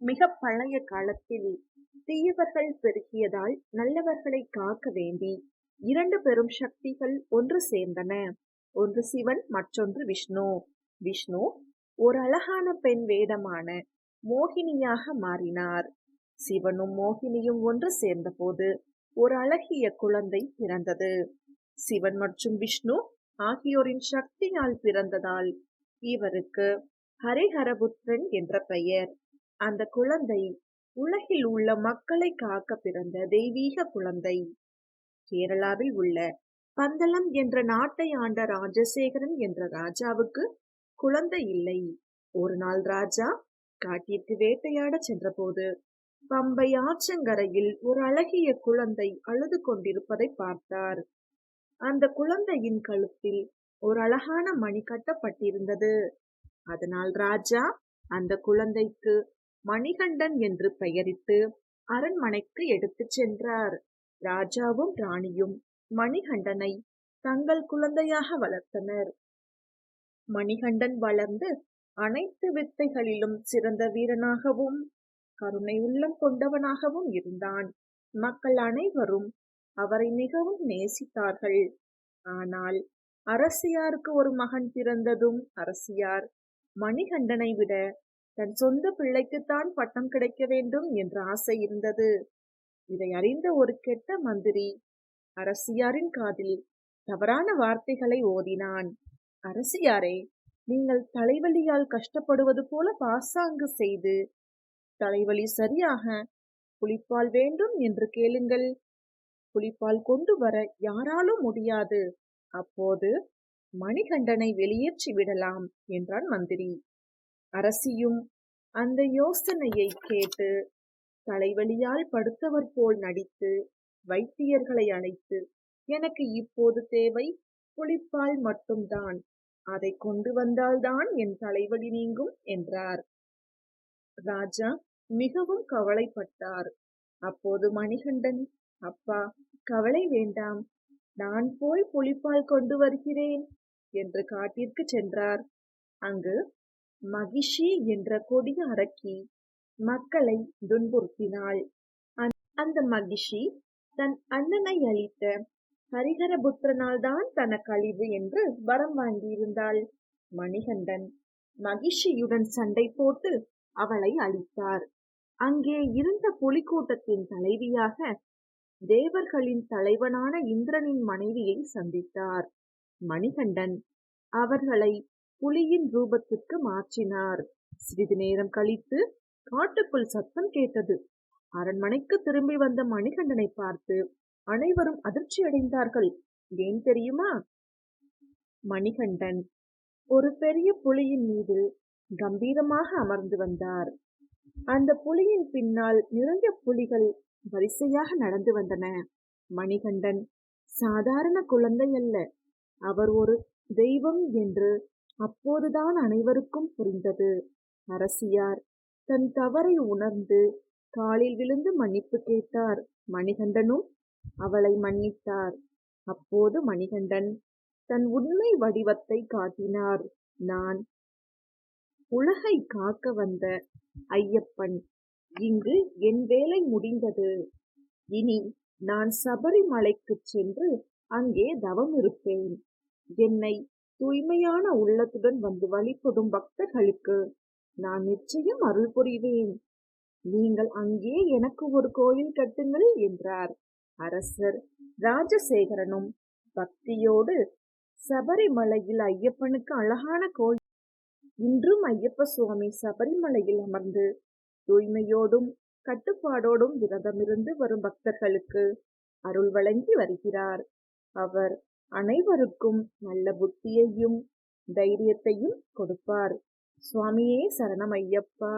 மிக பழைய காலத்தில் தீயவர்கள் பெருகியதால் நல்லவர்களை காக்க வேண்டி இரண்டு பெரும் சக்திகள் ஒன்று சேர்ந்தன. ஒன்று சிவன், மற்றொன்று விஷ்ணு. விஷ்ணு ஒரு அழகான பெண் வேடமான மோகினியாக மாறினார். சிவனும் மோகினியும் ஒன்று சேர்ந்தபோது ஒரு அழகிய குழந்தை பிறந்தது. சிவன் மற்றும் விஷ்ணு ஆகியோரின் சக்தியால் பிறந்ததால் இவருக்கு ஹரிஹரபுத்திரன் என்ற பெயர். அந்த குழந்தை உலகில் உள்ள மக்களை காக்க பிறந்த தெய்வீக குழந்தை. கேரளாவில் உள்ள பந்தளம் என்ற நாட்டை ஆண்ட ராஜசேகரன் என்ற ராஜாவுக்கு குழந்தை இல்லை. ஒரு நாள் ராஜா காட்டிற்கு வேட்டையாட சென்றபோது பம்பை ஆற்றங்கரையில் ஒரு அழகிய குழந்தை அழுது கொண்டிருப்பதை பார்த்தார். அந்த குழந்தையின் கழுத்தில் ஒரு அழகான மணி கட்டப்பட்டிருந்தது. அதனால் ராஜா அந்த குழந்தைக்கு மணிகண்டன் என்று பெயரிட்டு அரண்மனைக்கு எடுத்துச் சென்றார். ராஜாவும் ராணியும் மணிகண்டனை தங்கள் குழந்தையாக வளர்த்தனர். மணிகண்டன் வளர்ந்து அனைத்து வித்தைகளிலும் சிறந்த வீரனாகவும் கருணை உள்ளம் கொண்டவனாகவும் இருந்தான். மக்கள் அனைவரும் அவரை மிகவும் நேசித்தார்கள். ஆனால் அரசியாருக்கு ஒரு மகன் பிறந்ததும் அரசியார் மணிகண்டனை விட தன் சொந்த பிள்ளைக்குத்தான் பட்டம் கிடைக்க வேண்டும் என்ற ஆசை இருந்தது. இதை அறிந்த ஒரு கெட்ட மந்திரி அரசியாரின் காதில் தவறான வார்த்தைகளை ஓதினான். அரசியாரே, நீங்கள் தலைவலியால் கஷ்டப்படுவது போல பாசாங்கு செய்து தலைவலி சரியாக புலிப்பால் வேண்டும் என்று கேளுங்கள். புலிப்பால் கொண்டு வர யாராலும் முடியாது. அப்போது மணிகண்டனை வெளியேற்றி விடலாம் என்றான் மந்திரி. அரசியும் அந்த யோசனையை கேட்டு தலைவலியால் படுத்தவர் போல் நடித்து வைத்தியர்களை அழைத்து, எனக்கு இப்போது தேவை புலிப்பால் மட்டும்தான், அதை கொண்டு வந்தால்தான் என் தலைவலி நீங்கும் என்றார். ராஜா மிகவும் கவலைப்பட்டார். அப்போது மணிகண்டன், அப்பா, கவலை வேண்டாம், நான் போய் புலிப்பால் கொண்டு வருகிறேன் என்று காட்டிற்கு சென்றார். அங்கு மகிஷி என்ற கொடிய அரக்கி மக்களை துன்புறுத்தினாள். அந்த மகிஷி தன் அண்ணனை அழித்த ஹரிஹரபுத்திரனால் தான் தனக்கு அழிவு என்று வரம் வாங்கியிருந்தாள். மணிகண்டன் மகிஷியுடன் சண்டை போட்டு அவளை அழித்தார். அங்கே இருந்த புலிக்கூட்டத்தின் தலைவியாக தேவர்களின் தலைவனான இந்திரனின் மனைவியை சந்தித்தார். மணிகண்டன் அவர்களை புலியின் ரூபத்துக்கு மாற்றினார். சிறிது நேரம் கழித்து காட்டுக்குள் சத்தம் கேட்டது. அரண்மனைக்கு திரும்பி வந்த மணிகண்டனை பார்த்து அனைவரும் அதிர்ச்சி அடைந்தார்கள். ஏன் தெரியுமா? மணிகண்டன் ஒரு பெரிய புலியின் மீது கம்பீரமாக அமர்ந்து வந்தார். அந்த புலியின் பின்னால் நிறைய புலிகள் வரிசையாக நடந்து வந்தன. மணிகண்டன் சாதாரண குழந்தை அல்ல, அவர் ஒரு தெய்வம் என்று அப்போதுதான் அனைவருக்கும் புரிந்தது. அரசியார் தன் தவறை உணர்ந்து காலில் விழுந்து மன்னிப்பு கேட்டார். மணிகண்டனும் அவளை மன்னித்தார். அப்போது மணிகண்டன் தன் உண்மை வடிவத்தை காட்டினார். நான் உலகை காக்க வந்த ஐயப்பன். இங்கு என் வேலை முடிந்தது. இனி நான் சபரிமலைக்கு சென்று அங்கே தவம் இருப்பேன். என்னை தூய்மையான உள்ளத்துடன் வந்து வழிபடும் பக்தர்களுக்கு நான் நிச்சயம் அருள் புரிவேன். நீங்கள் அங்கே எனக்கு ஒரு கோயில் கட்டுங்கள் என்றார். அரசர் ராஜசேகரனும் பக்தியோடு சபரிமலையில் ஐயப்பனுக்கு அழகான கோயில். இன்றும் ஐயப்ப சுவாமி சபரிமலையில் அமர்ந்து தூய்மையோடும் கட்டுப்பாடோடும் விரதமிருந்து வரும் பக்தர்களுக்கு அருள் வழங்கி வருகிறார். அவர் அனைவருக்கும் நல்ல புத்தியையும் தைரியத்தையும் கொடுப்பார். சுவாமியே சரணம் ஐயப்பா.